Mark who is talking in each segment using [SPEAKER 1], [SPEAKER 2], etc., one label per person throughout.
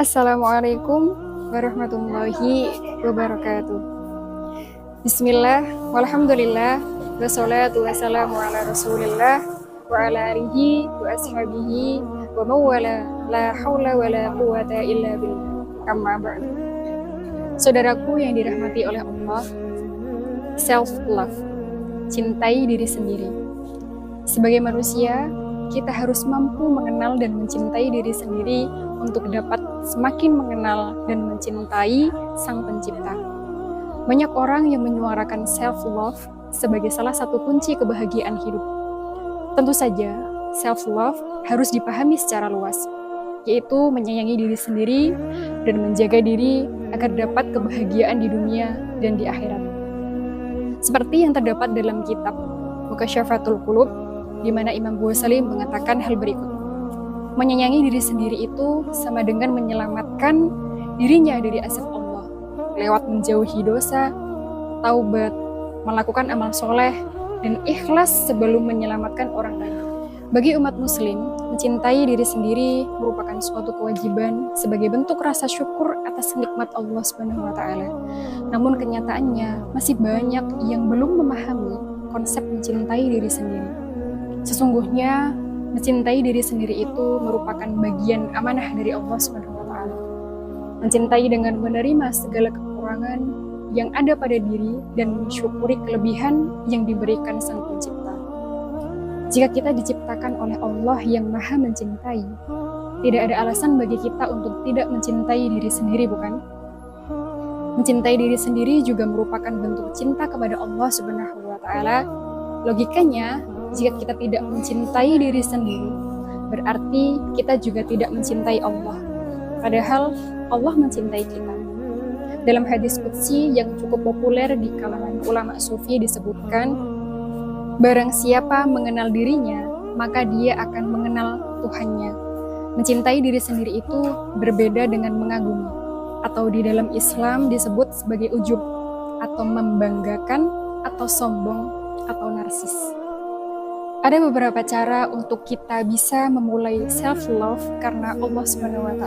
[SPEAKER 1] Assalamualaikum warahmatullahi wabarakatuh. Bismillah, walhamdulillah, wassalatu wassalamu ala rasulillah, wa ala alihi wa ashabihi, wa mawala, la hawla wa la quwata illa billah, amma ba'du. Saudaraku yang dirahmati oleh Allah, self-love, cintai diri sendiri. Sebagai manusia, kita harus mampu mengenal dan mencintai diri sendiri untuk dapat semakin mengenal dan mencintai Sang Pencipta. Banyak orang yang menyuarakan self-love sebagai salah satu kunci kebahagiaan hidup. Tentu saja, self-love harus dipahami secara luas, yaitu menyayangi diri sendiri dan menjaga diri agar dapat kebahagiaan di dunia dan di akhirat. Seperti yang terdapat dalam kitab Mukasyyafatul Qulub, di mana Imam Ghazali mengatakan hal berikut. Menyayangi diri sendiri itu sama dengan menyelamatkan dirinya dari azab Allah lewat menjauhi dosa, taubat, melakukan amal soleh, dan ikhlas sebelum menyelamatkan orang lain. Bagi umat muslim, mencintai diri sendiri merupakan suatu kewajiban sebagai bentuk rasa syukur atas nikmat Allah SWT. Namun kenyataannya masih banyak yang belum memahami konsep mencintai diri sendiri. Sesungguhnya mencintai diri sendiri itu merupakan bagian amanah dari Allah SWT. Mencintai dengan menerima segala kekurangan yang ada pada diri dan mensyukuri kelebihan yang diberikan Sang Pencipta. Jika kita diciptakan oleh Allah yang Maha Mencintai, tidak ada alasan bagi kita untuk tidak mencintai diri sendiri, bukan? Mencintai diri sendiri juga merupakan bentuk cinta kepada Allah SWT. Logikanya, jika kita tidak mencintai diri sendiri, berarti kita juga tidak mencintai Allah. Padahal Allah mencintai kita. Dalam hadis qudsi yang cukup populer di kalangan ulama sufi disebutkan, barang siapa mengenal dirinya, maka dia akan mengenal Tuhannya. Mencintai diri sendiri itu berbeda dengan mengagumi, atau di dalam Islam disebut sebagai ujub, atau membanggakan, atau sombong, atau narsis. Ada beberapa cara untuk kita bisa memulai self-love karena Allah SWT.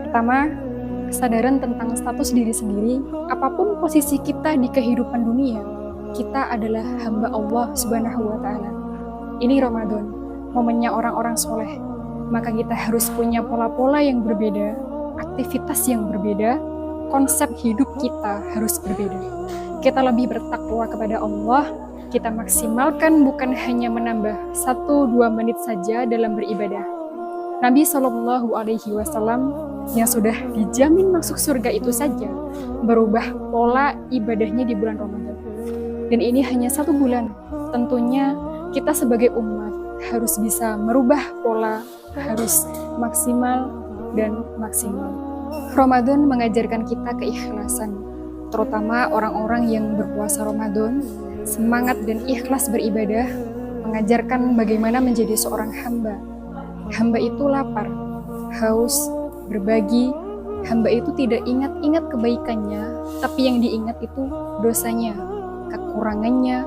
[SPEAKER 1] Pertama, kesadaran tentang status diri sendiri. Apapun posisi kita di kehidupan dunia, kita adalah hamba Allah SWT. Ini Ramadan, momennya orang-orang soleh. Maka kita harus punya pola-pola yang berbeda, aktivitas yang berbeda, konsep hidup kita harus berbeda. Kita lebih bertakwa kepada Allah. Kita maksimalkan bukan hanya menambah 1-2 menit saja dalam beribadah. Nabi SAW yang sudah dijamin masuk surga itu saja berubah pola ibadahnya di bulan Ramadan. Dan ini hanya 1 bulan. Tentunya kita sebagai umat harus bisa merubah pola, harus maksimal dan maksimal. Ramadan mengajarkan kita keikhlasan, terutama orang-orang yang berpuasa Ramadan. Semangat dan ikhlas beribadah mengajarkan bagaimana menjadi seorang hamba. Hamba itu lapar, haus, berbagi. Hamba itu tidak ingat-ingat kebaikannya, tapi yang diingat itu dosanya, kekurangannya,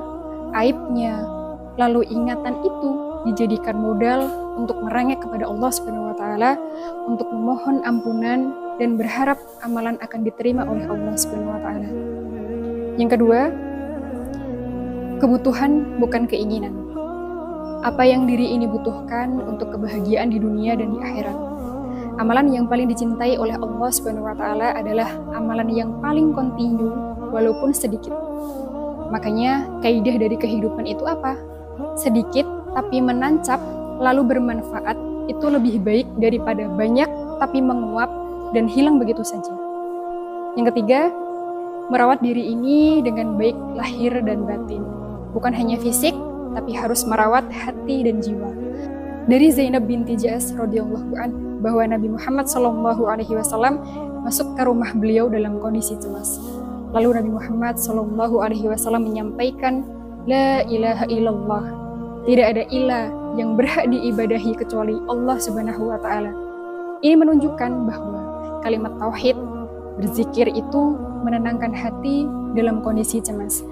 [SPEAKER 1] aibnya. Lalu ingatan itu dijadikan modal untuk merengek kepada Allah SWT, untuk memohon ampunan dan berharap amalan akan diterima oleh Allah SWT. Yang kedua, kebutuhan bukan keinginan. Apa yang diri ini butuhkan untuk kebahagiaan di dunia dan di akhirat. Amalan yang paling dicintai oleh Allah SWT adalah amalan yang paling kontinu walaupun sedikit. Makanya kaidah dari kehidupan itu apa? Sedikit tapi menancap lalu bermanfaat itu lebih baik daripada banyak tapi menguap dan hilang begitu saja. Yang ketiga, merawat diri ini dengan baik lahir dan batin. Bukan hanya fisik, tapi harus merawat hati dan jiwa. Dari Zainab binti Jahsh radhiyallahu an bahwa Nabi Muhammad SAW masuk ke rumah beliau dalam kondisi cemas. Lalu Nabi Muhammad SAW menyampaikan, La ilaha illallah, tidak ada ilah yang berhak diibadahi kecuali Allah Subhanahu wa Ta'ala. Ini menunjukkan bahwa kalimat tauhid, berzikir itu menenangkan hati dalam kondisi cemas.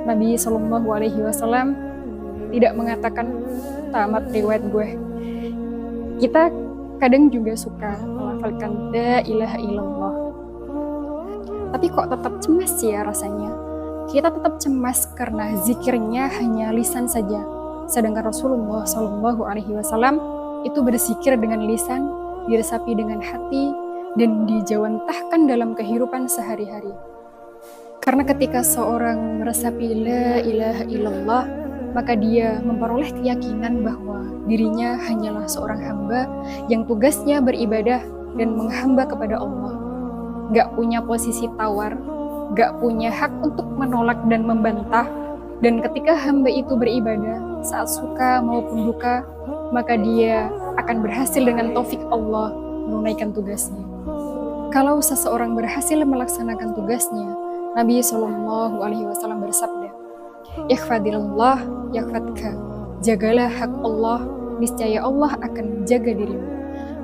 [SPEAKER 1] Nabi Shallallahu Alaihi Wasallam tidak mengatakan tamat riwayat gue. Kita kadang juga suka melafalkan la ilaha illallah, tapi kok tetap cemas ya rasanya. Kita tetap cemas karena zikirnya hanya lisan saja, sedangkan Rasulullah Shallallahu Alaihi Wasallam itu berzikir dengan lisan, diresapi dengan hati, dan dijawantahkan dalam kehidupan sehari-hari. Karena ketika seorang meresapi la ilaha illallah, maka dia memperoleh keyakinan bahwa dirinya hanyalah seorang hamba yang tugasnya beribadah dan menghamba kepada Allah. Gak punya posisi tawar, gak punya hak untuk menolak dan membantah. Dan ketika hamba itu beribadah, saat suka maupun duka, maka dia akan berhasil dengan taufik Allah menunaikan tugasnya. Kalau seseorang berhasil melaksanakan tugasnya, Nabi Shallallahu Alaihi Wasallam bersabda, "Ihfadillah, yahfadka." Jagalah hak Allah, niscaya Allah akan jaga dirimu.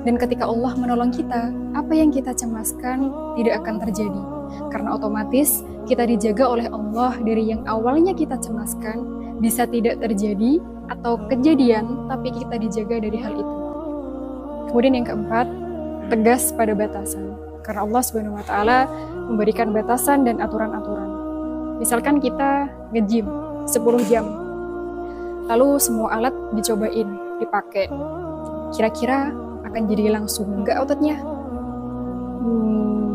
[SPEAKER 1] Dan ketika Allah menolong kita, apa yang kita cemaskan tidak akan terjadi. Karena otomatis kita dijaga oleh Allah dari yang awalnya kita cemaskan bisa tidak terjadi atau kejadian, tapi kita dijaga dari hal itu. Kemudian yang keempat, tegas pada batasan. Karena Allah Subhanahu wa Ta'ala memberikan batasan dan aturan-aturan. Misalkan kita nge-gym 10 jam, lalu semua alat dicobain, dipakai. Kira-kira akan jadi langsung nggak ototnya?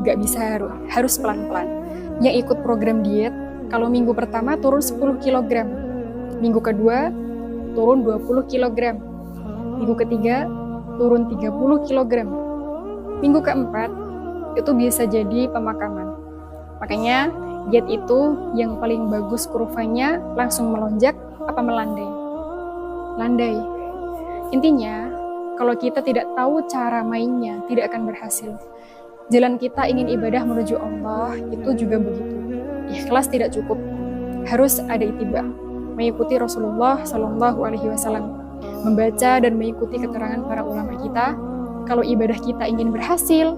[SPEAKER 1] Nggak bisa, harus pelan-pelan. Yang ikut program diet, kalau minggu pertama turun 10 kg, minggu kedua turun 20 kg, minggu ketiga turun 30 kg, minggu keempat itu bisa jadi pemakaman. Makanya diet itu yang paling bagus kurvanya langsung melonjak apa melandai? Landai. Intinya, kalau kita tidak tahu cara mainnya, tidak akan berhasil. Jalan kita ingin ibadah menuju Allah itu juga begitu. Ikhlas tidak cukup, harus ada ittiba, mengikuti Rasulullah Shallallahu Alaihi Wasallam, membaca dan mengikuti keterangan para ulama kita. Kalau ibadah kita ingin berhasil,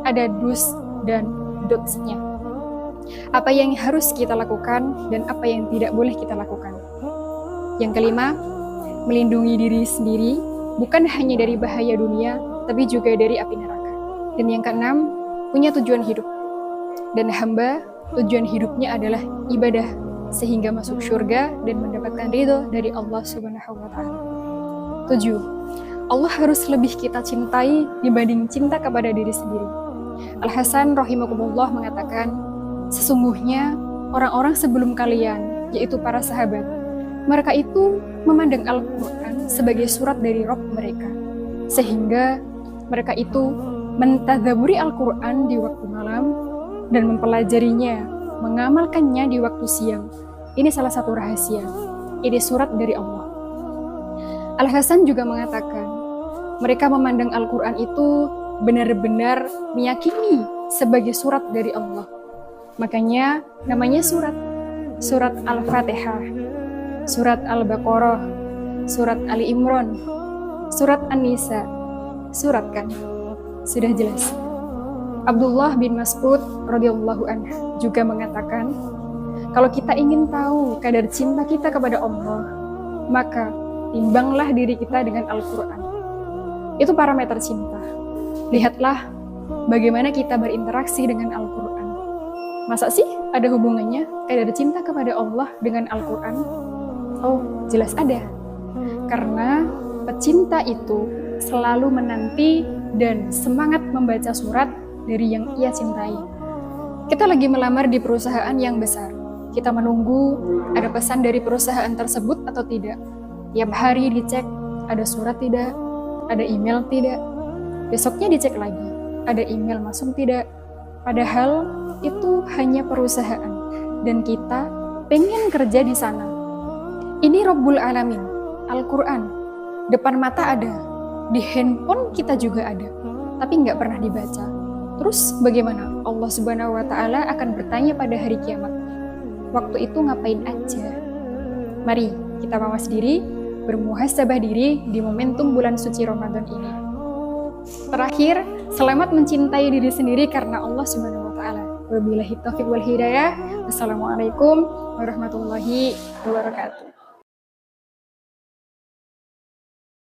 [SPEAKER 1] ada do's dan don'ts-nya. Apa yang harus kita lakukan dan apa yang tidak boleh kita lakukan. Yang kelima, melindungi diri sendiri bukan hanya dari bahaya dunia, tapi juga dari api neraka. Dan yang keenam, punya tujuan hidup. Dan hamba, tujuan hidupnya adalah ibadah, sehingga masuk surga dan mendapatkan ridho dari Allah Subhanahu wa Ta'ala. 7. Allah harus lebih kita cintai dibanding cinta kepada diri sendiri. Al-Hasan rahimakumullah mengatakan, sesungguhnya orang-orang sebelum kalian, yaitu para sahabat, mereka itu memandang Al-Quran sebagai surat dari Rabb mereka, sehingga mereka itu mentadaburi Al-Quran di waktu malam dan mempelajarinya, mengamalkannya di waktu siang. Ini salah satu rahasia, ini surat dari Allah. Al-Hasan juga mengatakan, mereka memandang Al-Quran itu benar-benar meyakini sebagai surat dari Allah. Makanya namanya surat. Surat Al-Fatihah, surat Al-Baqarah, surat Ali Imran, surat An-Nisa. Surat kan? Sudah jelas. Abdullah bin Mas'ud radhiyallahu anhu juga mengatakan, kalau kita ingin tahu kadar cinta kita kepada Allah, maka timbanglah diri kita dengan Al-Quran. Itu parameter cinta. Lihatlah bagaimana kita berinteraksi dengan Al-Quran. Masa sih ada hubungannya kadar cinta kepada Allah dengan Al-Quran? Oh, jelas ada. Karena pecinta itu selalu menanti dan semangat membaca surat dari yang ia cintai. Kita lagi melamar di perusahaan yang besar. Kita menunggu ada pesan dari perusahaan tersebut atau tidak. Tiap hari dicek, ada surat tidak, ada email tidak. Besoknya dicek lagi, ada email masuk tidak. Padahal itu hanya perusahaan dan kita pengen kerja di sana. Ini Rabbul Alamin, Al-Quran, depan mata ada, di handphone kita juga ada, tapi nggak pernah dibaca. Terus bagaimana? Allah Subhanahu wa Ta'ala akan bertanya pada hari kiamat, waktu itu ngapain aja? Mari kita mawas diri bermuhasabah diri di momentum bulan suci Ramadan ini. Terakhir, selamat mencintai diri sendiri karena Allah Subhanahu wa taala. Wabillahi taufiq wal hidayah. Wassalamualaikum warahmatullahi wabarakatuh.